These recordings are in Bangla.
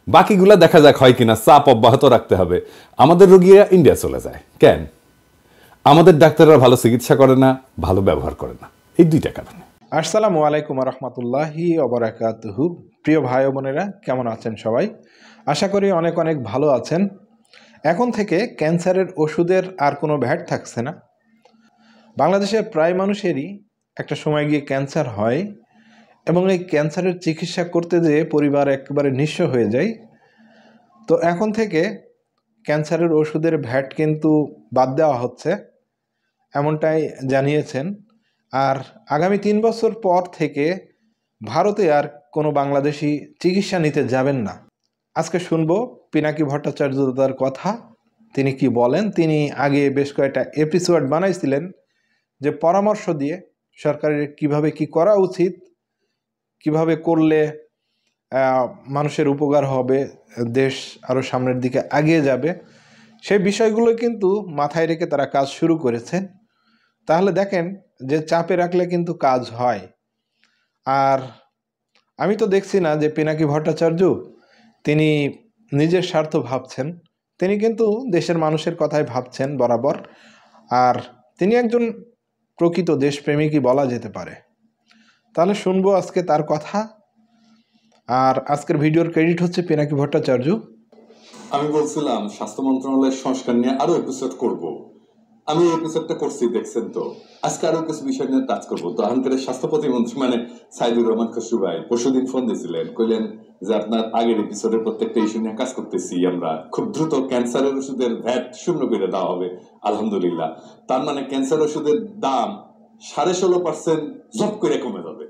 বাকিগুলা দেখা যাক হয় কিনা, চাপ অব্যাহত রাখতে হবে। আমাদের রোগীরা ইন্ডিয়া চলে যায় কেন? আমাদের ডাক্তাররা ভালো চিকিৎসা করে না, ভালো ব্যবহার করে না, এই দুইটা কারণে। আসসালামু আলাইকুম রহমতুল্লাহি ওবারাকাতুহু। প্রিয় ভাই ও বোনেরা, কেমন আছেন সবাই? আশা করি অনেক অনেক ভালো আছেন। এখন থেকে ক্যান্সারের ওষুধের আর কোনো ভ্যাট থাকছে না। বাংলাদেশের প্রায় মানুষেরই একটা সময় গিয়ে ক্যান্সার হয় এবং এই ক্যান্সারের চিকিৎসা করতে যেয়ে পরিবার একেবারে নিঃস্ব হয়ে যায়। তো এখন থেকে ক্যান্সারের ওষুধের ভ্যাট কিন্তু বাদ দেওয়া হচ্ছে, এমনটাই জানিয়েছেন। আর আগামী 3 বছর পর থেকে ভারতে আর কোনো বাংলাদেশি চিকিৎসা নিতে যাবেন না। আজকে শুনবো পিনাকি ভট্টাচার্য দাদার কথা, তিনি কি বলেন। তিনি আগে বেশ কয়েকটা এপিসোড বানাইছিলেন যে পরামর্শ দিয়ে সরকারের কিভাবে কি করা উচিত, কিভাবে করলে মানুষের উপকার হবে, দেশ আরও সামনের দিকে এগিয়ে যাবে, সেই বিষয়গুলো কিন্তু মাথায় রেখে তারা কাজ শুরু করেছেন। তাহলে দেখেন যে চাপে রাখলে কিন্তু কাজ হয়। আর আমি তো দেখছি না যে পিনাকি ভট্টাচার্য তিনি নিজের স্বার্থ ভাবছেন, তিনি কিন্তু দেশের মানুষের কথাই ভাবছেন বরাবর। আর তিনি একজন প্রকৃত দেশপ্রেমিকই বলা যেতে পারে। তাহলে শুনবো আজকে তার কথা। আর আজকের ভিডিওর ক্রেডিট হচ্ছে পিনাকি ভট্টাচার্য। আমি বলছিলাম স্বাস্থ্য মন্ত্রণালয়ের সংস্কার নিয়ে আরো এপিসোড করব। আমি এপিসোডটা করছি, দেখছেন তো। আজকে আরো কিছু বিষয় নিয়ে টাচ করবো। তো আহ্বানকারী স্বাস্থ্য প্রতিমন্ত্রী মানে সাইদুর রহমান খসরু ভাই পরশুদিন ফোন দিয়েছিলেন, কইলেন যে আপনার আগের এপিসোডের প্রত্যেকটা ইস্যু নিয়ে কাজ করতেছি আমরা, খুব দ্রুত ক্যান্সারের ওষুধের ভ্যাট শূন্য করে দেওয়া হবে আলহামদুলিল্লাহ। তার মানে ক্যান্সার ওষুধের দাম 16.5% জব করে কমে যাবে।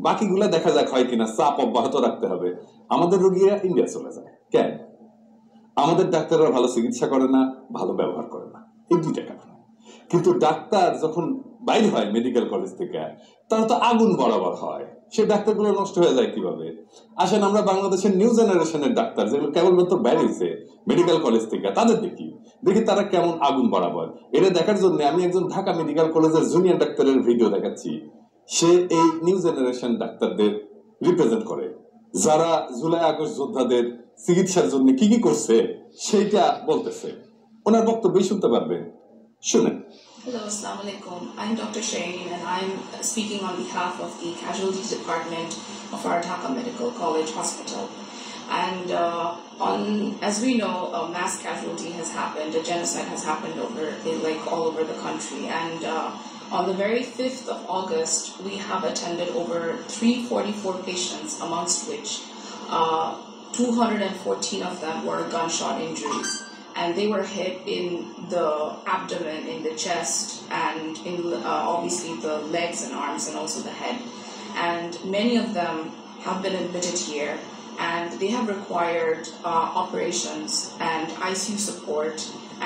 বাকিগুলা দেখা যাক হয় কিনা, চাপ অব্যাহত রাখতে হবে। আমাদের রোগীরা ইন্ডিয়া চলে যায় কেন? আমাদের ডাক্তাররা ভালো চিকিৎসা করে না, ভালো ব্যবহার করে না, এই দুইটা কারণে। কিন্তু ডাক্তার যখন বাইরে হয় মেডিকেল কলেজ থেকে, তারা তো আগুন বরাবর হয়। সে ডাক্তারগুলো নষ্ট হয়ে যায় কিভাবে? আসেন আমরা বাংলাদেশের নিউ জেনারেশনের ডাক্তার যেগুলো কেবলমাত্র বাইরে হয়েছে মেডিকেল কলেজ থেকে, তাদের দেখি তারা কেমন আগুন বরাবর। এটা দেখার জন্য আমি একজন ঢাকা মেডিকেল কলেজের জুনিয়র ডাক্তারের ভিডিও দেখাচ্ছি। সে এই নিউ জেনারেশন ডাক্তারদের রিপ্রেজেন্ট করে, যারা জুলাই আগস্ট যোদ্ধাদের চিকিৎসার জন্য কি কি করছে সেইটা বলতেছে। ওনার বক্তব্যই শুনতে পারবেন, শুনেন। Hello, Assalamu alaikum. I'm Dr. Shireen and I'm speaking on behalf of the Casualties Department of our Dhaka Medical College Hospital. And as we know, a mass casualty has happened, a genocide has happened all over the country. And on the very 5th of August, we have attended over 344 patients, amongst which 214 of them were gunshot injuries. And they were hit in the abdomen, in the chest, and in obviously the legs and arms, and also the head. And many of them have been admitted here, and they have required operations and ICU support,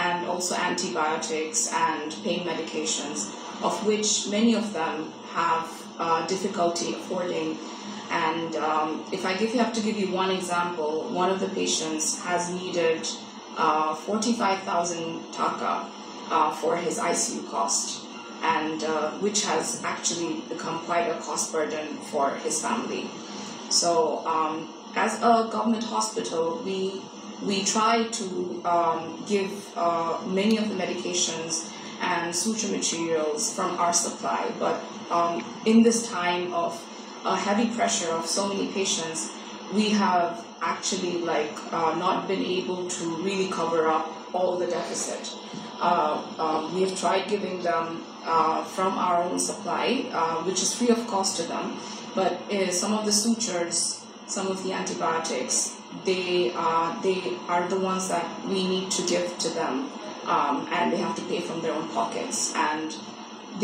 and also antibiotics and pain medications, of which many of them have difficulty affording. And if I have to give you one example, one of the patients has needed 45,000 taka for his ICU cost, and which has actually become quite a cost burden for his family. So as a government hospital, we try to give many of the medications and suture materials from our supply, but in this time of heavy pressure of so many patients, we have actually not been able to really cover up all the deficit. We have tried giving them from our own supply, which is free of cost to them, but some of the sutures, some of the antibiotics, they are the ones that we need to give to them, and they have to pay from their own pockets. And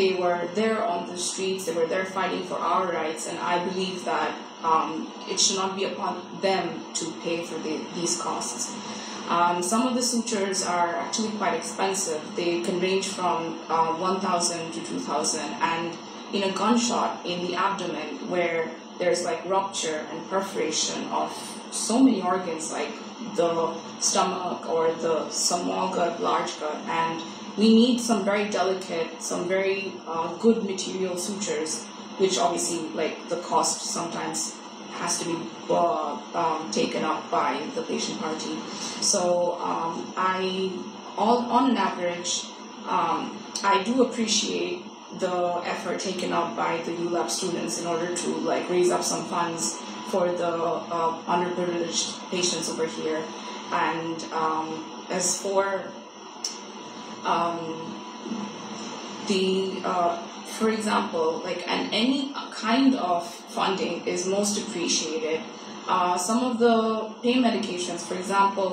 they were there on the streets, they were there fighting for our rights, and I believe that it should not be upon them to pay for these costs. Some of the sutures are actually quite expensive. They can range from 1,000 to 2,000, and in a gunshot in the abdomen where there's rupture and perforation of so many organs like the stomach or the small gut, large gut, and we need some very delicate, some very good material sutures, which obviously the cost sometimes has to be taken up by the patient party. So on an average, I do appreciate the effort taken up by the ULAB students in order to like raise up some funds for the underprivileged patients over here. And as for for example, like, and any kind of funding is most appreciated. Some of the pain medications, for example,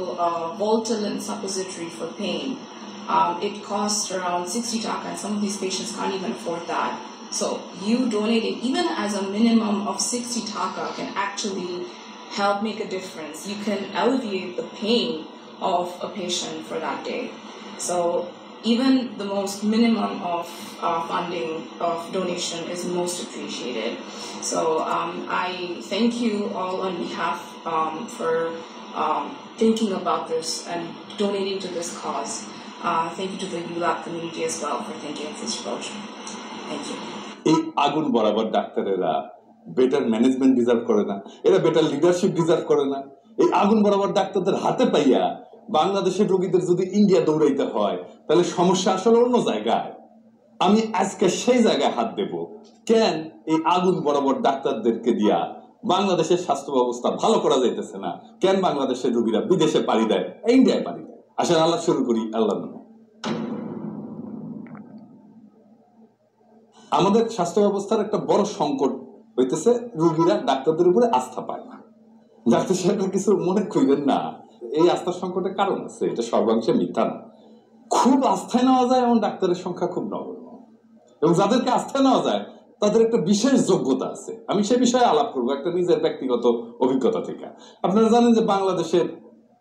Voltaren suppository for pain, it costs around 60 taka, and some of these patients can't even afford that. So you donating even as a minimum of 60 taka can actually help make a difference. You can alleviate the pain of a patient for that day. So even the most minimum of funding of donation is most appreciated. So I thank you all on behalf for thinking about this and donating to this cause. Thank you to the ULAB community as well for thinking of this approach. Thank you. এই আগুন বরাবর ডাক্তারেরা বেটার ম্যানেজমেন্ট ডিজার্ভ করে না? এরা বেটার লিডারশিপ ডিজার্ভ করে না? এই আগুন বরাবর ডাক্তারদের হাতে পাইয়া বাংলাদেশের রোগীদের যদি ইন্ডিয়া দৌড়াইতে হয়, তাহলে সমস্যা আসলে অন্য জায়গায়। আমি আজকে সেই জায়গায় হাত দেব। কেন এই আগুন বরাবর ডাক্তারদেরকে দিয়া বাংলাদেশের স্বাস্থ্য ব্যবস্থা ভালো করা যাইতেছে না? কেন বাংলাদেশের রোগীরা বিদেশে পাড়ি দেয়, ইন্ডিয়ায় পাড়ি দেয়? আসলে আল্লাহ শুরু করি, আল্লাহ নামে। আমাদের স্বাস্থ্য ব্যবস্থার একটা বড় সংকট হইতেছে রোগীরা ডাক্তারদের উপরে আস্থা পায় না। ডাক্তার সাহেবরা কিছু মনে করিবেন না, এই আস্থার সংকটের কারণ আছে, এটা সর্বাংশে মিথ্যা না। খুব আস্থায় নেওয়া যায় এমন ডাক্তারের সংখ্যা খুব নগণ্য, এবং যাদেরকে আস্থায় নেওয়া যায় তাদের একটা বিশেষ যোগ্যতা আছে। আমি সে বিষয়ে আলাপ করবো একটা নিজের ব্যক্তিগত অভিজ্ঞতা থেকে। আপনারা জানেন যে বাংলাদেশের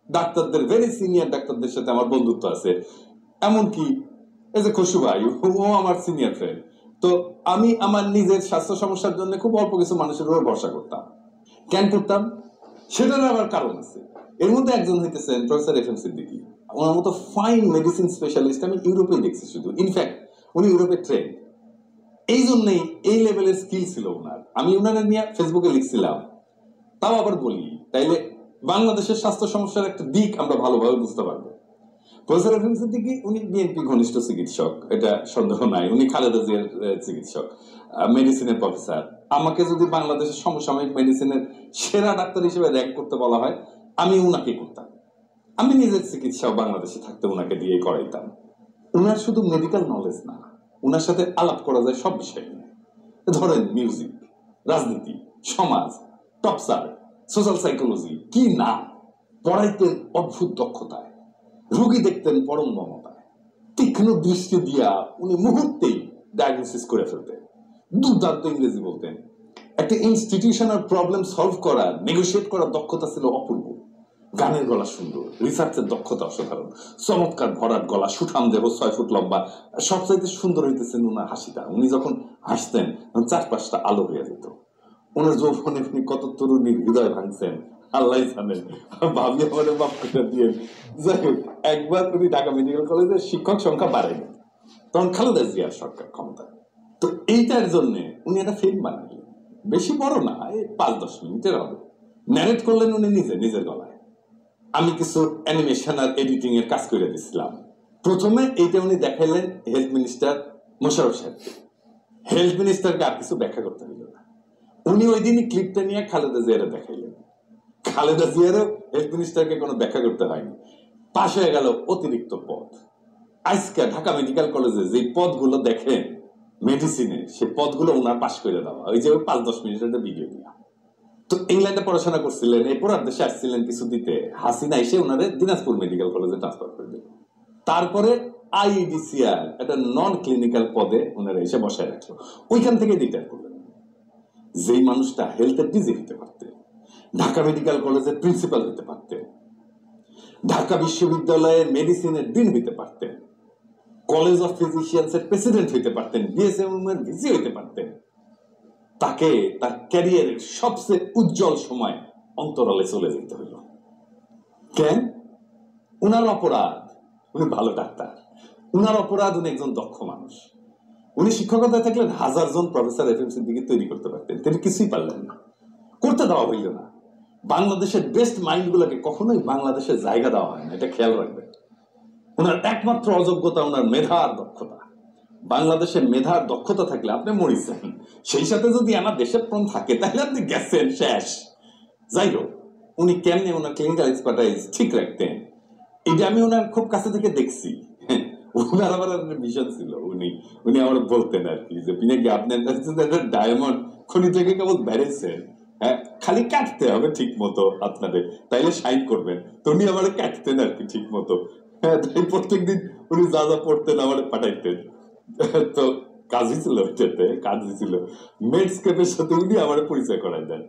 ডাক্তারদের, ভেরি সিনিয়র ডাক্তারদের সাথে আমার বন্ধুত্ব আছে। এমনকি এই যে খসু ভাই, ও আমার সিনিয়র ফ্রেন্ড। তো আমি আমার নিজের স্বাস্থ্য সমস্যার জন্য খুব অল্প কিছু মানুষের উপর ভরসা করতাম। কেন করতাম? সেটার আবার কারণ আছে। এর মধ্যে একজন হইতেছেন প্রফেসর এফ এম সিদ্দিকী। ওনার মতো ফাইন মেডিসিন স্পেশালিস্ট আমি ইউরোপে দেখছি শুধু। ইনফ্যাক্ট উনি ইউরোপে ট্রেন, এই জন্যই এই লেভেলের স্কিল ছিল ওনার। আমি ওনারা নিয়ে ফেসবুকে লিখছিলাম। তাও আবার বলি, তাইলে বাংলাদেশের স্বাস্থ্য সমস্যার একটা দিক আমরা ভালোভাবে বুঝতে পারবো। প্রফেসর এফ এম সিদ্দিকী উনি বিএনপি ঘনিষ্ঠ চিকিৎসক, এটা সন্দেহ নাই। উনি খালেদা জিয়ার চিকিৎসক, মেডিসিনের প্রফেসর। আমাকে যদি বাংলাদেশের সমসাময়িক মেডিসিনের সেরা ডাক্তার হিসেবে র্যাঙ্ক করতে বলা হয়, আমি উনাকে করতাম। আমি নিজের চিকিৎসাও বাংলাদেশে থাকতে উনাকে দিয়ে করাইতাম। উনার শুধু মেডিকেল নলেজ না, উনার সাথে আলাপ করা যায় সব বিষয় নিয়ে। ধরেন মিউজিক, রাজনীতি, সমাজ, টপসার, সোশ্যাল সাইকোলজি, কি না পড়াইতেন অদ্ভুত দক্ষতায়, রোগী দেখতেন পরম মমতায়, তীক্ষ্ণ দৃষ্টি দিয়া উনি মুহূর্তেই ডায়াগনোসিস করে ফেলতেন, দুর্দান্ত ইংরেজি বলতেন। একটা ইনস্টিটিউশনাল প্রবলেম সলভ করার, নেগোশিয়েট করার দক্ষতা ছিল অপূর্ব। গানের গলা সুন্দর, রিসার্চের দক্ষতা অসাধারণ, চমৎকার ভরাট গলা, সুঠাম দেহ, 6 ফুট লম্বা। সবচাইতে সুন্দর হইতেছেন ওনার হাসিটা। উনি যখন হাসতেন চারপাশটা আলো হয়ে যেত। ওনার যৌবনে উনি কত তরুণীর হৃদয় ভাঙছেন আল্লাহ জানেন, ভাবি আমাদের মাফ করে দিয়ে। যাই হোক, একবার উনি ঢাকা মেডিকেল কলেজের শিক্ষক সংখ্যা বাড়াইলেন, তখন খালেদা জিয়ার সরকার ক্ষমতা। তো এইটার জন্য উনি একটা ফিল্ম বানাইলেন, বেশি বড় না, এই 5-10 মিনিটের হবে। ন্যারেট করলেন উনি নিজের গলায়। আমি কিছু অ্যানিমেশন আর এডিটিং এর কাজ করে দিচ্ছিলাম। প্রথমে এইটা উনি দেখাইলেন হেলথ মিনিস্টার মোশাররফ সাহেবকে। হেলথ মিনিস্টারকে আর কিছু ব্যাখ্যা করতে হইল না। উনি ওই দিনই ক্লিপটা নিয়ে খালেদা জিয়ারে দেখাইলেন। খালেদা জিয়ারও হেলথ মিনিস্টারকে কোনো ব্যাখ্যা করতে হয়নি। পাশ হয়ে গেল অতিরিক্ত পদ। আজকে ঢাকা মেডিকেল কলেজে যে পদগুলো দেখেন মেডিসিনে, সে পদগুলো ওনার পাশ করে দেওয়া, ওই যে 5-10 মিনিটের ভিডিও দিয়া। তো ইংল্যান্ডে পড়াশোনা করছিলেন, এরপর দেশে আসছিলেন কিছু দিতে। হাসিনা এসে ওনারে দিনাজপুর মেডিকেল কলেজে ট্রান্সফার করে দিল। তারপরে আইইডিসিআর একটা নন ক্লিনিক্যাল পদে ওনারা এসে বসায় রাখলো। ওইখান থেকে রিটায়ার করলেন। যেই মানুষটা হেলথের ডিজি হতে পারতেন, ঢাকা মেডিকেল কলেজের প্রিন্সিপাল হতে পারতেন, ঢাকা বিশ্ববিদ্যালয়ের মেডিসিনের ডিন হইতে পারতেন, কলেজ অফ ফিজিশিয়ান্স এর প্রেসিডেন্ট হইতে পারতেন, বিএসএম এর ভিসি হইতে পারতেন, তাকে তার ক্যারিয়ারের সবচেয়ে উজ্জ্বল সময় অন্তরালে চলে যেতে হইল। কেন? উনার অপরাধ উনি ভালো ডাক্তার, উনার অপরাধ উনি একজন দক্ষ মানুষ। উনি শিক্ষকতায় থাকলেন 1000 জন প্রফেসর এফ এম সিদ্দিকী তৈরি করতে পারতেন, তিনি কিছুই পারলেন না। করতে দেওয়া হইল না। বাংলাদেশের বেস্ট মাইন্ডগুলোকে কখনোই বাংলাদেশের জায়গা দেওয়া হয় না, এটা খেয়াল রাখবেন। ওনার একমাত্র অযোগ্যতা ওনার মেধার দক্ষতা। বাংলাদেশের মেধার দক্ষতা থাকলে আপনি মরিছেন, সেই সাথে যদি আমার দেশের প্রাণ থাকে তাহলে আপনি গেছেন, শেষ। যাই হোক, উনি কেমনে ওনার ক্লিনিক্যাল এক্সপার্টাইজ ঠিক রাখতেন, এটা আমি ওনার খুব কাছে থেকে দেখছি। ওনার আবার মিশন ছিল, উনি আমার বলতেন আর কি যে পিনাকি আপনার ডায়মন্ড খনি থেকে কেবল বেড়েছেন, হ্যাঁ খালি কাটতে হবে ঠিক মতো আপনাদের, তাইলে সাইন করবেন। তো উনি আমার কাটতেন আর কি ঠিক মতো, হ্যাঁ তাই প্রত্যেকদিন উনি যা যা পড়তেন আমার পাঠাইতেন। তো কাজই ছিল ওইটাতে, কাজই ছিল মেডস্কেপের সাথে উনি আমার পরিচয় করাই দেন।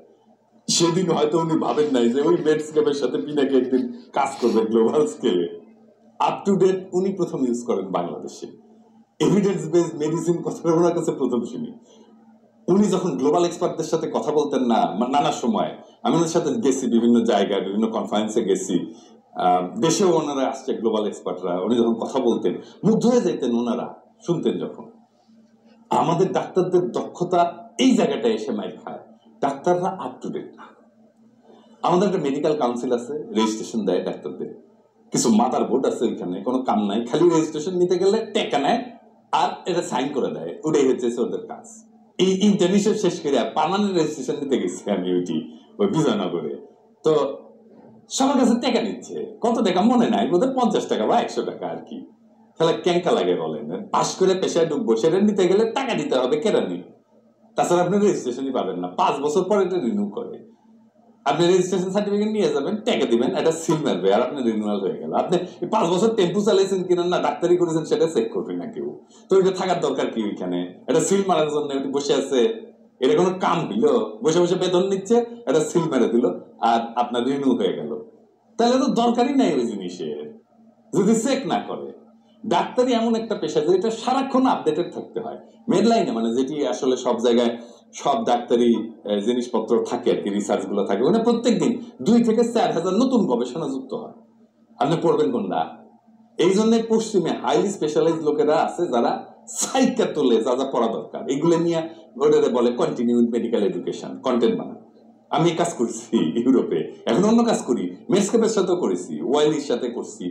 সেদিন হয়তো উনি ভাবেন নাই যে ওই মেডস্কেপের সাথে পিনাকি একদিন কাজ করবে গ্লোবাল স্কেলে। আপ টু ডেট উনি প্রথম ইউজ করেন বাংলাদেশে, এভিডেন্স বেসড মেডিসিন কথাটা ওনার কাছে প্রথম শুনি। উনি যখন গ্লোবাল এক্সপার্টদের সাথে কথা বলতেন না নানা সময়, আমি ওনার সাথে গেছি বিভিন্ন জায়গায়, বিভিন্ন কনফারেন্সে গেছি, দেশেও ওনারা আসছে গ্লোবাল এক্সপার্টরা, উনি যখন কথা বলতেন মুগ্ধ হয়ে যেতেন ওনারা শুনতেন যখন। আমাদের ডাক্তারদের দক্ষতা এই জায়গাটায় এসে মাইর খায়, ডাক্তাররা আপ টু ডেট না। আমাদের একটা মেডিকেল কাউন্সিল আছে, রেজিস্ট্রেশন দেয় ডাক্তারদের, কিছু মাদার বোর্ড আছে ওইখানে, কোনো কাম নাই, খালি রেজিস্ট্রেশন নিতে গেলে টেকা নেয় আর এটা সাইন করে দেয়, ওটাই হচ্ছে ওদের কাজ। এই ইন্টার্নশিপ শেষ করে পার্মানেন্ট রেজিস্ট্রেশন নিতে গেছি আমি ওই বিজয়নগরে। তো সবার কাছে টাকা নিচ্ছে, কত টাকা মনে নাই, বোধহয় 50 টাকা বা 100 টাকা আর কি। তাহলে ক্যাঙ্কা লাগে বলেন, পাস করে পেশায় ঢুকবো, সেটা নিতে গেলে টাকা দিতে হবে, কেরানি। তাছাড়া আপনি রেজিস্ট্রেশনই পাবেন না, 5 বছর পরে এটা রিনিউ করে। আপনি রেজিস্ট্রেশন সার্টিফিকেট নিয়ে যাবেন, টাকা দিবেন, এটা সিল মারবে আর আপনি রিনিউয়াল হয়ে গেল। আপনি 5 বছর টেম্পু চালাইছেন কিনা না ডাক্তারি করেছেন সেটা চেক করবে না কেউ। তো এটা থাকার দরকার কি ওইখানে? এটা সিল মারার জন্য বসে আছে, এটা কোনো কাম হইল? বসে বসে বেতন নিচ্ছে, এটা সিল মেরে দিল আর আপনার রিনিউ হয়ে গেল। তাহলে তো দরকারই নাই ওই জিনিসের, যদি চেক না করে। ডাক্তারি এমন একটা পেশা যে এটা সারাক্ষণ আপডেটেড থাকতে হয়। মেডলাইনে মানে যেটি আসলে সব জায়গায় সব ডাক্তারি জিনিসপত্র থাকে আর কি, রিসার্চ গুলো থাকে, মানে প্রত্যেকদিন 2 থেকে 4 হাজার নতুন গবেষণা যুক্ত হয়। আপনি পড়বেন কোনটা? এই জন্য পশ্চিমে হাইলি স্পেশালাইজ লোকেরা আছে যারা সাইকা তোলে যা যা পড়া দরকার, এগুলো নিয়ে ওদের বলে কন্টিনিউড মেডিকেল এডুকেশন, কন্টেন্ট বানায়। আমি কাজ করছি ইউরোপে, এখন অন্য কাজ করি, মেডস্কেপের সাথেও করেছি, ওয়াইলির সাথে করছি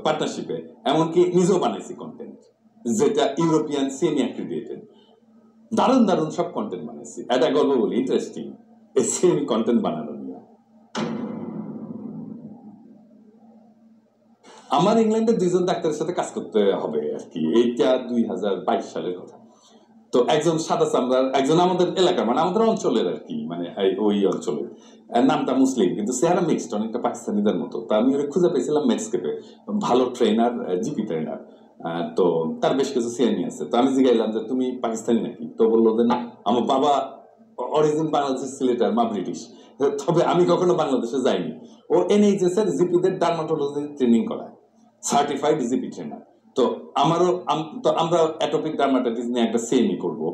পার্টনারশিপে, এমনকি নিজেও বানাইছি কন্টেন্ট যেটা ইউরোপিয়ান সেমি অ্যাক্রিডিয়েটেড। দারুণ দারুণ সব কন্টেন্ট বানাইছি। এটা গল্প বলি, ইন্টারেস্টিং এই সেমি কন্টেন্ট বানানো নিয়ে। আমার ইংল্যান্ডে 2 জন ডাক্তারের সাথে কাজ করতে হবে আর কি, এইটা 2022 সালের কথা। তো একজন সাদা চামড়ার, একজন আমাদের এলাকার মানে আমাদের অঞ্চলের আর কি, মানে ওই অঞ্চলের, নামটা মুসলিম কিন্তু চেহারা মিক্সড, অনেকটা পাকিস্তানিদের মতো। তা আমি ওরা খুঁজে পেয়েছিলাম মেডস্কেপে, ভালো ট্রেনার, জিপি ট্রেনার। তো তার বেশ কিছু সিএমই আছে। তো আমি জিজ্ঞাইলাম যে তুমি পাকিস্তানি নাকি? তো বললো যে না, আমার বাবা অরিজিন বাংলাদেশ, সিলেটার, মা ব্রিটিশ, তবে আমি কখনো বাংলাদেশে যাইনি। ও এনএইচএস এর জিপিদের ডার্মাটোলজি ট্রেনিং করায়, সার্টিফাইড জিপি ট্রেনার। তো আমারও তো আমরা অ্যাটোপিক ডার্মাটাইটিস নিয়ে একটা সিএমই করবো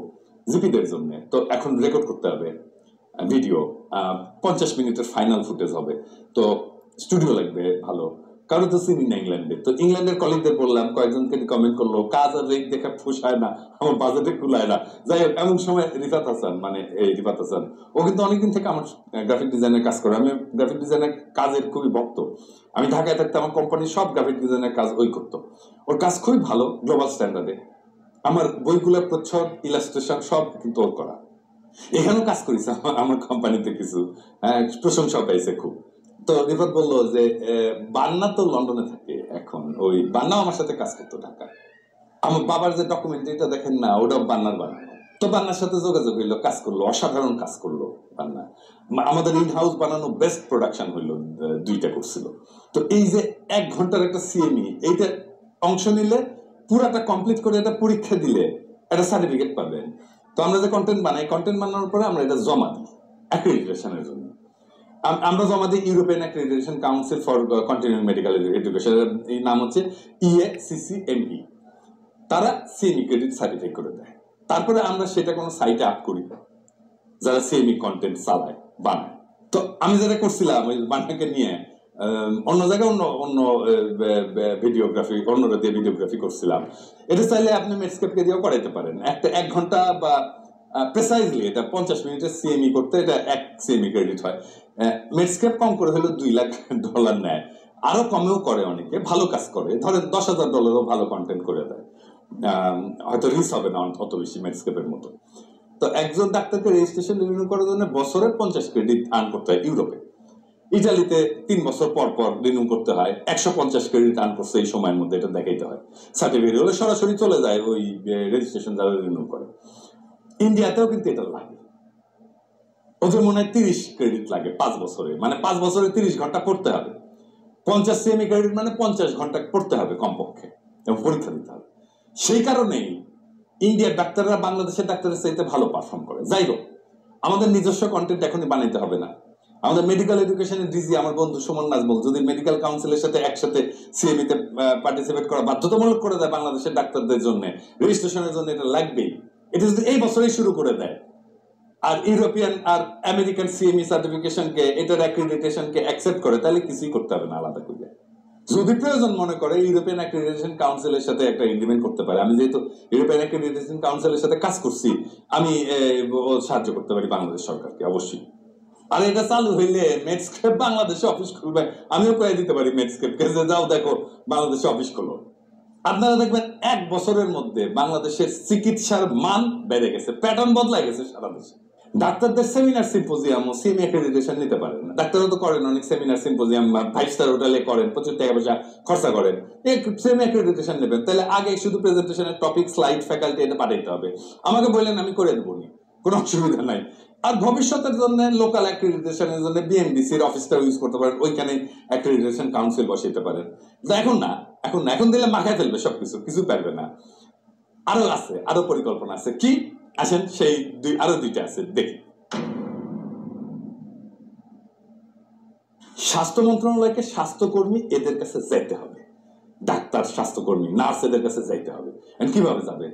জিপিদের জন্য। তো এখন রেকর্ড করতে হবে ভিডিও, 50 মিনিটের ফাইনাল ফুটেজ হবে। তো স্টুডিও লাগবে ভালো, কারো তো চিনি না ইংল্যান্ডে। তো ইংল্যান্ডের কলিগদের বললাম, কয়েকজনকে কমেন্ট করলো কাজ আর রেট দেখা পোষায় না, আমার বাজেটে কুলায় না। যাই হোক, এমন সময় রিফাত হাসান, মানে এই রিফাত হাসান, ও কিন্তু অনেকদিন থেকে আমার গ্রাফিক ডিজাইনের কাজ করে। আমি গ্রাফিক ডিজাইনের কাজের খুবই ভক্ত। আমি ঢাকায় থাকতে আমার কোম্পানির সব গ্রাফিক ডিজাইনের কাজ ওই করতো। ওর কাজ খুবই ভালো, গ্লোবাল স্ট্যান্ডার্ডে। আমার বইগুলোর প্রচ্ছদ, ইলাস্ট্রেশন সব কিন্তু ওর করা। এখানেও কাজ করেছে আমার কোম্পানিতে, কিছু প্রশংসা পাইছে খুব। তো রিফাত বললো যে বান্না তো লন্ডনে থাকে এখন, ওই বান্নাও আমার সাথে কাজ করতো ঢাকায়। আমার বাবার যে ডকুমেন্টারিটা দেখেন না, ওটাও বান্নার বানানো। তো বান্নার সাথে যোগাযোগ হইলো, কাজ করলো, অসাধারণ কাজ করলো বান্না। আমাদের ইন হাউস বানানো বেস্ট প্রোডাকশন হইলো, 2টা করছিল। তো এই যে 1 ঘন্টার একটা সিএমই, এইটা অংশ নিলে পুরাটা কমপ্লিট করে এটা পরীক্ষা দিলে একটা সার্টিফিকেট পাবেন। তো আমরা যে কন্টেন্ট বানাই, কন্টেন্ট বানানোর পরে আমরা এটা জমা দিই অ্যাক্রেডিটেশনের জন্য। আমরা জমা দিই European accreditation council for continuing medical education, এই নাম হচ্ছে EACCME। তারা সিএমই ক্রেডিট সার্টিফাই করে দেয়। তারপরে আমরা সেটা কোনো সাইটে আপ করি, যারা সিএমই কন্টেন্ট চালায়, বানায়। তো আমি যেটা করছিলাম ওই বান্নাকে নিয়ে অন্য জায়গায় অন্য ভিডিওগ্রাফি, অন্যরা দিয়ে ভিডিওগ্রাফি করছিলাম। এটা চাইলে আপনি মেডস্কেপকে দিয়েও করাইতে পারেন। একটা 1 ঘন্টা বা প্রেসাইজলি এটা 50 মিনিটের সিএমই করতে এটা 1 সিএমই ক্রেডিট হয়। মেডস্কেপ কম করে হলো $2 লাখ নেয়, আরো কমেও করে অনেকে, ভালো কাজ করে, ধরেন $10,000 ভালো কন্টেন্ট করে দেয়, হয়তো রিস্ক হবে না অত বেশি মেডস্কেপের মতো। তো একজন ডাক্তারকে রেজিস্ট্রেশন রিনিউ করার জন্য বছরে 50 ক্রেডিট আর্ন করতে হয় ইউরোপে। ইটালিতে 3 বছর পর পর রিনিউ করতে হয়, 150 ক্রেডিট আর্ন করছে এই সময়ের মধ্যে, এটা দেখাইতে হয়। সার্টিফিকেট হলে সরাসরি চলে যায় ওই রেজিস্ট্রেশন যারা রিনিউ করে। ইন্ডিয়াতেও কিন্তু এটা লাগে, ওদের মনে হয় 30 ক্রেডিট লাগে 5 বছরে, মানে 5 বছরে 30 ঘন্টা পড়তে হবে। 50 সিএমই ক্রেডিট মানে 50 ঘন্টা পড়তে হবে কমপক্ষে, এবং পরীক্ষা দিতে হবে। সেই কারণেই ইন্ডিয়ার ডাক্তাররা বাংলাদেশের ডাক্তারের চাইতে ভালো পারফর্ম করে। যাই হোক, আমাদের নিজস্ব কন্টেন্ট এখনই বানাইতে হবে না। আমাদের মেডিকেল এডুকেশনের ডিজি আমার বন্ধু সুমন নাজমুল যদি মেডিকেল কাউন্সিলের সাথে একসাথে সিএমই তে পার্টিসিপেট করা বাধ্যতামূলক করে দেয় বাংলাদেশের ডাক্তারদের জন্য, রেজিস্ট্রেশনের জন্য এটা লাগবেই, এটা যদি এই বছরেই শুরু করে দেয়, আর ইউরোপিয়ান আর আমেরিকান সিএমই সার্টিফিকেশনকে, এটার অ্যাক্রিডিটেশনকে অ্যাকসেপ্ট করে, তাহলে কিছুই করতে হবে না আলাদা করে। যদি প্রয়োজন মনে করে ইউরোপিয়ান অ্যাক্রিডিটেশন কাউন্সিলের সাথে একটা এগ্রিমেন্ট করতে পারে। আমি যেহেতু ইউরোপিয়ান অ্যাক্রিডিটেশন কাউন্সিলের সাথে কাজ করছি, আমি সাহায্য করতে পারি বাংলাদেশ সরকারকে অবশ্যই। আর এটা চালু হইলে মেডস্কেপ বাংলাদেশে অফিস খুলবে, আমিও কয়ে দিতে পারি মেডস্কেপকে যে যাও দেখো বাংলাদেশে অফিস খোলো। আপনারা দেখবেন 1 বছরের মধ্যে বাংলাদেশের চিকিৎসার মান বেড়ে গেছে, প্যাটার্ন বদলাই গেছে সারা দেশে। ডাক্তারদের সেমিনার সিম্পোজিয়াম ও সিএমই অ্যাক্রিডিটেশন নিতে পারেন না, ডাক্তাররা তো করেন অনেক সেমিনার সিম্পোজিয়াম, 5 স্টার হোটেলে করেন, প্রচুর টাকা পয়সা খরচা করেন, সেমি অ্যাক্রিডিটেশন নেবেন, তাহলে আগে শুধু প্রেজেন্টেশনের টপিক, স্লাইড, ফ্যাকাল্টি এটা পাঠাইতে হবে। আমাকে বললেন আমি করে দেবো, কোনো অসুবিধা নাই। আর ভবিষ্যতের জন্য লোকাল অ্যাক্রিডিটেশনের জন্য বিএমডিসির অফিসটা ইউজ করতে পারেন, ওইখানে অ্যাক্রিডিটেশন কাউন্সিল বসাইতে পারেন। এখন না, এখন দিলে মাখায় ফেলবে সবকিছু, কিছু পারবে না। আরো আছে, আরো পরিকল্পনা আছে। কি আসেন সেই আরো 2টা আছে দেখি। স্বাস্থ্য মন্ত্রণালয়কে স্বাস্থ্যকর্মী এদের কাছে যাইতে হবে, ডাক্তার, স্বাস্থ্যকর্মী, নার্স এদের কাছে যাইতে হবে। কিভাবে যাবে?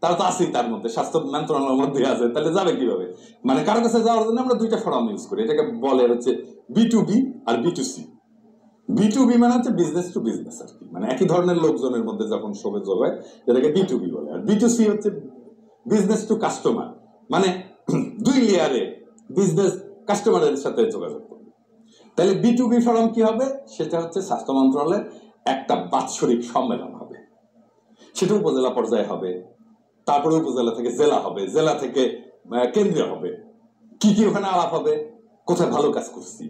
তারা তো আছেই তার মধ্যে, স্বাস্থ্য মন্ত্রণালয়ের মধ্যে আছে, তাহলে যাবে কিভাবে? মানে কারো কাছে যাওয়ার জন্য আমরা 2টা ফর্ম ইউজ করি, এটাকে বলে হচ্ছে B2B আর B2C। B2B মানে হচ্ছে বিজনেস টু বিজনেস আর কি, মানে একই ধরনের লোকজনের মধ্যে যখন যোগাযোগ হয় এটাকে B2B বলে। আর B2C হচ্ছে বিজনেস টু কাস্টমার, মানে 2 লেয়ারে বিজনেস কাস্টমারের সাথে যোগাযোগ করবে। তাহলে B2B ফর্ম কি হবে? সেটা হচ্ছে স্বাস্থ্য মন্ত্রণালয়ের একটা বাৎসরিক সম্মেলন হবে, সেটা উপজেলা পর্যায়ে হবে, তারপরে উপজেলা থেকে জেলা হবে, জেলা থেকে কেন্দ্রীয় হবে। কি কি ওখানে আলাপ হবে? কোথায় ভালো কাজ করছি,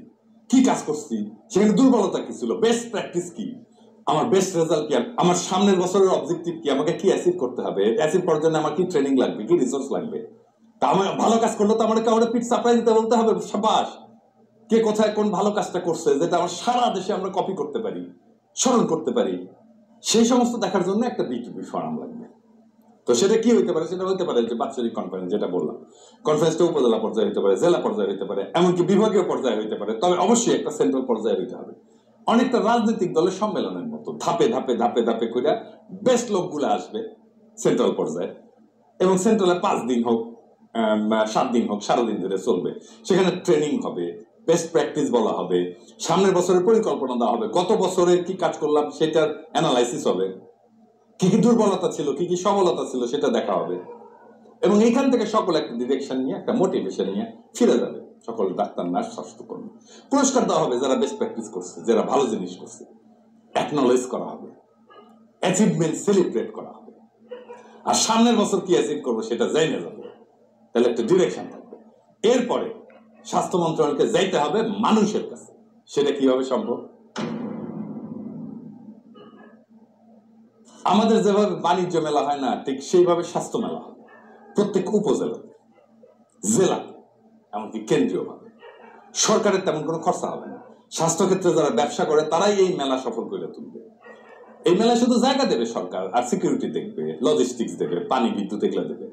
কি কাজ করছি, সেখানে দুর্বলতা কি ছিল, বেস্ট প্র্যাকটিস কি, আমার বেস্ট রেজাল্ট কি, আমার সামনের বছরের অবজেক্টিভ কি, আমাকে কি অ্যাচিভ করতে হবে, অ্যাচিভ করার জন্য আমার কি ট্রেনিং লাগবে, কি রিসোর্স লাগবে। তা আমার ভালো কাজ করলে তো আমার কাউরে পিঠ চাপড়াই দিতে বলতে হবে, সাবাস, কে কোথায় কোন ভালো কাজটা করছে, যেটা আমার সারা দেশে আমরা কপি করতে পারি, স্মরণ করতে পারি। সেই সমস্ত দেখার জন্য একটা B2B ফর্ম লাগবে। তো সেটা কি হইতে পারে? সেটা হইতে পারে যে বাৎসরিক কনফারেন্স, যেটা বললাম, কনফারেন্সটা উপজেলা পর্যায়ে হইতে পারে, জেলা পর্যায়ে হইতে পারে, এমনকি বিভাগীয় পর্যায়ে হইতে পারে, তবে অবশ্যই একটা সেন্ট্রাল পর্যায়ে হইতে হবে। অনেকটা রাজনৈতিক দলের সম্মেলনের মতো ধাপে ধাপে ধাপে ধাপে করে বেস্ট লোকগুলো আসবে সেন্ট্রাল পর্যায়ে, এবং সেন্ট্রালে 5 দিন হোক 7 দিন হোক, সারাদিন ধরে চলবে। সেখানে ট্রেনিং হবে, বেস্ট প্র্যাকটিস বলা হবে, সামনের বছরের পরিকল্পনা দেওয়া হবে, গত বছরে কি কাজ করলাম সেটার অ্যানালাইসিস হবে, কি কি দুর্বলতা ছিল, কি কি সবলতা ছিল সেটা দেখা হবে, এবং এইখান থেকে সকল একটা ডিরেকশন নিয়ে, একটা মোটিভেশন নিয়ে ফিরে যাবে সকল ডাক্তার, নার্স, স্বাস্থ্যকর্মী। পুরস্কার দেওয়া হবে যারা বেস্ট প্র্যাকটিস করছে, যারা ভালো জিনিস করছে, অ্যাকনলেজ করা হবে, অ্যাচিভমেন্ট সেলিব্রেট করা হবে। আর সামনের বছর কি অ্যাচিভ করবো সেটা জানিয়ে যাবে, তাহলে একটা ডিরেকশন থাকবে। এরপরে স্বাস্থ্য মন্ত্রণালয়কে যাইতে হবে মানুষের কাছে। সেটা কিভাবে সম্ভব? আমাদের যেভাবে বাণিজ্য মেলা হয় না, ঠিক সেইভাবে স্বাস্থ্য মেলা হবে প্রত্যেক উপজেলাতে, জেলাতে, এমনকি কেন্দ্রীয় ভাবে। সরকারের তেমন কোনো খরচা হবে না। স্বাস্থ্যক্ষেত্রে যারা ব্যবসা করে তারাই এই মেলা সফল করে তুলবে। এই মেলায় শুধু জায়গা দেবে সরকার, আর সিকিউরিটি দেখবে, লজিস্টিক্স দেবে, পানি, বিদ্যুৎ এগুলো দেবে।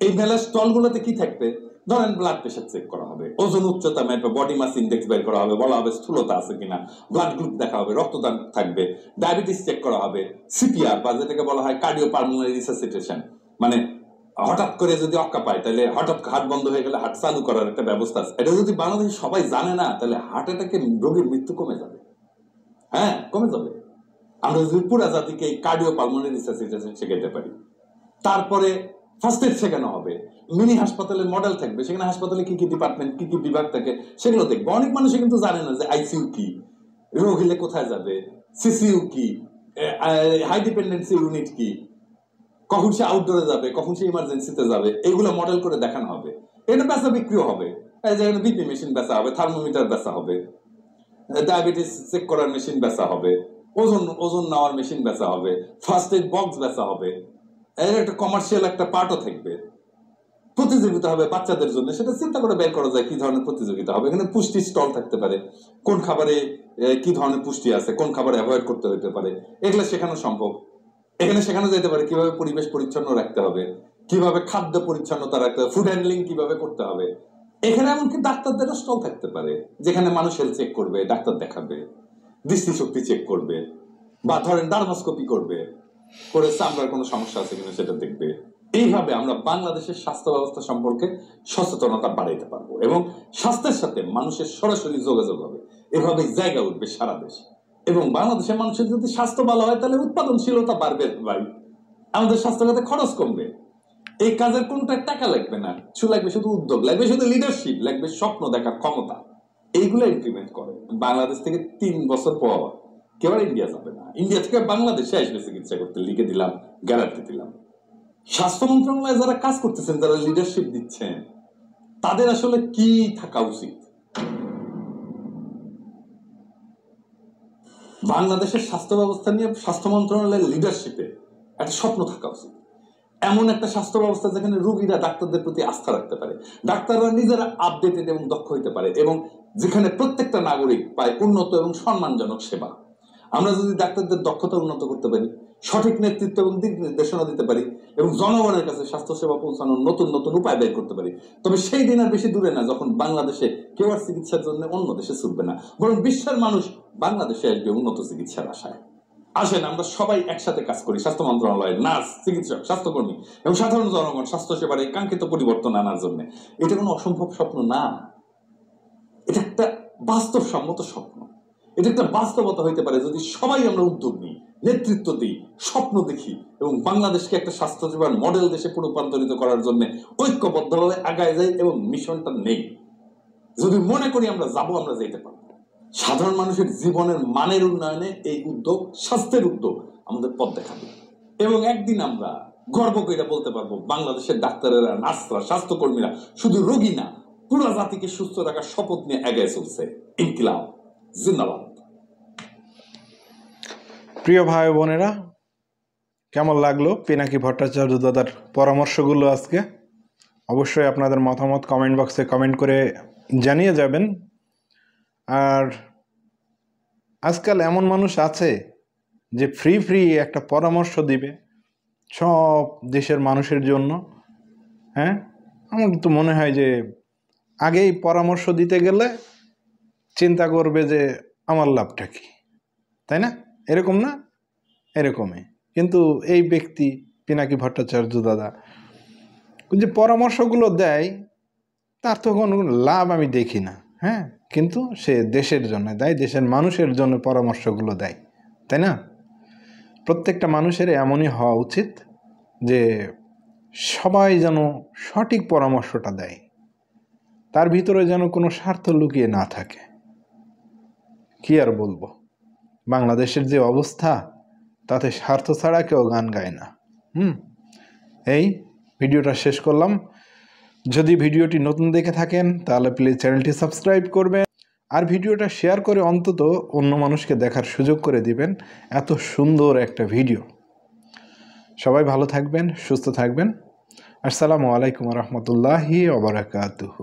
এই মেলার স্টলগুলোতে কি থাকবে? ধরেন ব্লাড প্রেশার চেক করা হবে, ওজন, উচ্চতা মেপে বডি মাস ইন্ডেক্স বের করা হবে, বলা হবে স্থূলতা আছে কিনা, ব্লাড গ্রুপ দেখা হবে, রক্তদান থাকবে, ডায়াবেটিস চেক করা হবে, সিপিআর বা যেটাকে বলা হয় কার্ডিও পালমোনারি রিসাসিটেশন, মানে হঠাৎ করে যদি অক্কা পায় তাহলে হঠাৎ হার্ট বন্ধ হয়ে গেলে হার্ট চালু করার একটা ব্যবস্থা আছে। এটা যদি বাংলাদেশে সবাই জানে না, তাহলে হার্ট অ্যাটাকে রোগীর মৃত্যু কমে যাবে। হ্যাঁ, কমে যাবে। আমরা যদি পুরা জাতিকে এই কার্ডিও পালমোনারি রিসাসিটেশন শেখাতে পারি। তারপরে ফার্স্ট এড শেখানো হবে, মিনি হাসপাতালের মডেল থাকবে, সেখানে হাসপাতালে কি কি ডিপার্টমেন্ট, কি কি বিভাগ থাকে সেগুলো দেখবে। অনেক মানুষই কিন্তু জানে না যে আইসিইউ কি, রোগ হলে কোথায় যাবে, সিসিইউ কি, হাই ডিপেন্ডেন্সি ইউনিট কি, কখন সে আউটডোরে যাবে, কখন সে ইমার্জেন্সিতে যাবে, এইগুলো মডেল করে দেখানো হবে। এটা বেচা বিক্রিও হবে, যেখানে বিপি মেশিন বেচা হবে, থার্মোমিটার বেচা হবে, ডায়াবেটিস চেক করার মেশিন বেচা হবে, ওজন নেওয়ার মেশিন বেচা হবে, ফার্স্ট এড বক্স বেচা হবে। এর একটা কমার্শিয়াল একটা পার্টও থাকবে। প্রতিযোগিতা হবে বাচ্চাদের জন্য, সেটা চিন্তা করে বের করা যায় কি ধরনের প্রতিযোগিতা হবে। এখানে পুষ্টি স্টল থাকতে পারে, কোন খাবারে কি ধরনের পুষ্টি আছে, কোন খাবার অ্যাভয়েড করতে হতে পারে, এগুলো শেখানো সম্ভব। এখানে শেখানো যেতে পারে কিভাবে পরিবেশ পরিচ্ছন্ন রাখতে হবে, কিভাবে খাদ্য পরিচ্ছন্নতা রাখতে হবে, ফুড হ্যান্ডলিং কিভাবে করতে হবে। এখানে এমনকি ডাক্তারদেরও স্টল থাকতে পারে, যেখানে মানুষ হেলথ চেক করবে, ডাক্তার দেখাবে, দৃষ্টিশক্তি চেক করবে, বা ধরেন ডার্মোস্কোপি করবে, করে চামড়ার কোনো সমস্যা আছে কিনা সেটা দেখবে। এইভাবে আমরা বাংলাদেশের স্বাস্থ্য ব্যবস্থা সম্পর্কে সচেতনতা বাড়াইতে পারবো এবং স্বাস্থ্যের সাথে মানুষের সরাসরি যোগাযোগ হবে। এভাবে জায়গা উঠবে সারা দেশ। এবং বাংলাদেশের মানুষের যদি স্বাস্থ্য ভালো হয় তাহলে উৎপাদনশীলতা বাড়বে ভাই, আমাদের স্বাস্থ্য খাতে খরচ কমবে, এই কাজের কোনটা টাকা লাগবে না, শুধু লাগবে শুধু উদ্যোগ, লাগবে শুধু লিডারশিপ, লাগবে স্বপ্ন দেখার ক্ষমতা। এইগুলো ইমপ্লিমেন্ট করে। বাংলাদেশ থেকে 3 বছর পর কেউ ইন্ডিয়া যাবে না, ইন্ডিয়া থেকে বাংলাদেশে আসবে চিকিৎসা করতে, লিখে দিলাম, গ্যারান্টি দিলাম। স্বাস্থ্য মন্ত্রণালয়ে যারা কাজ করতেছেন, যারা লিডারশিপ দিচ্ছেন, তাদের আসলে কি থাকা উচিত? বাংলাদেশের স্বাস্থ্য ব্যবস্থা নিয়ে স্বাস্থ্য মন্ত্রণালয়ের লিডারশিপে একটা স্বপ্ন থাকা উচিত। এমন একটা স্বাস্থ্য ব্যবস্থা যেখানে রোগীরা ডাক্তারদের প্রতি আস্থা রাখতে পারে, ডাক্তাররা নিজেরা আপডেটেড এবং দক্ষ হইতে পারে, এবং যেখানে প্রত্যেকটা নাগরিক পায় উন্নত এবং সম্মানজনক সেবা। আমরা যদি ডাক্তারদের দক্ষতা উন্নত করতে পারি, সঠিক নেতৃত্ব এবং দিক নির্দেশনা দিতে পারি, এবং জনগণের কাছে স্বাস্থ্য সেবা পৌঁছানোর নতুন নতুন উপায় বের করতে পারি, তবে সেই দিন আর বেশি দূরে না যখন বাংলাদেশে কেউ আর চিকিৎসার জন্য অন্য দেশে ছুটবে না, বরং বিশ্বের মানুষ বাংলাদেশে আসবে উন্নত চিকিৎসার আশায়। আসেন আমরা সবাই একসাথে কাজ করি, স্বাস্থ্য মন্ত্রণালয়, নার্স, চিকিৎসক, স্বাস্থ্যকর্মী এবং সাধারণ জনগণ স্বাস্থ্য সেবার এই কাঙ্ক্ষিত পরিবর্তন আনার জন্য। এটা কোনো অসম্ভব স্বপ্ন না, এটা একটা বাস্তবসম্মত স্বপ্ন। এটা একটা বাস্তবতা হইতে পারে যদি সবাই আমরা উদ্যোগ নিই, নেতৃত্ব দিই, স্বপ্ন দেখি এবং বাংলাদেশকে একটা স্বাস্থ্য সেবার মডেল দেশে রূপান্তরিত করার জন্য ঐক্যবদ্ধভাবে আগায় যাই এবং মিশনটা নেই। যদি মনে করি আমরা যাবো, আমরা যেতে পারবো। সাধারণ মানুষের জীবনের মানের উন্নয়নে এই উদ্যোগ, স্বাস্থ্যের উদ্যোগ আমাদের পথ দেখাবে এবং একদিন আমরা গর্ব করে বলতে পারবো বাংলাদেশের ডাক্তারেরা, নার্সরা, স্বাস্থ্যকর্মীরা শুধু রোগী না, পুরো জাতিকে সুস্থ রাখার শপথ নিয়ে এগিয়ে চলছে। ইনকিলাব জিন্দাবাদ। প্রিয় ভাই বোনেরা, কেমন লাগলো পিনাকি ভট্টাচার্য দাদার পরামর্শগুলো আজকে? অবশ্যই আপনাদের মতামত কমেন্ট বক্সে কমেন্ট করে জানিয়ে যাবেন। আর আজকাল এমন মানুষ আছে যে ফ্রি একটা পরামর্শ দিবে সব দেশের মানুষের জন্য। হ্যাঁ, আমার তো মনে হয় যে আগেই পরামর্শ দিতে গেলে চিন্তা করবে যে আমার লাভটা কি, তাই না? এরকম না? এরকমই। কিন্তু এই ব্যক্তি পিনাকি ভট্টাচার্য দাদা যে পরামর্শগুলো দেয় তার তো কোনো লাভ আমি দেখি না। হ্যাঁ, কিন্তু সে দেশের জন্য দেয়, দেশের মানুষের জন্য পরামর্শগুলো দেয়, তাই না? প্রত্যেকটা মানুষের এমনই হওয়া উচিত যে সবাই যেন সঠিক পরামর্শটা দেয়, তার ভিতরে যেন কোনো স্বার্থ লুকিয়ে না থাকে। কি আর বলবো, বাংলাদেশের যে অবস্থা তাতে স্বার্থ ছাড়া কেউ গান গায় না। এই ভিডিওটা শেষ করলাম। যদি ভিডিওটি নতুন দেখে থাকেন তাহলে প্লিজ চ্যানেলটি সাবস্ক্রাইব করবেন আর ভিডিওটা শেয়ার করে অন্তত অন্য মানুষকে দেখার সুযোগ করে দিবেন। এত সুন্দর একটা ভিডিও। সবাই ভালো থাকবেন, সুস্থ থাকবেন। আসসালামু আলাইকুম রহমতুল্লাহি ওয়া বারাকাতুহু।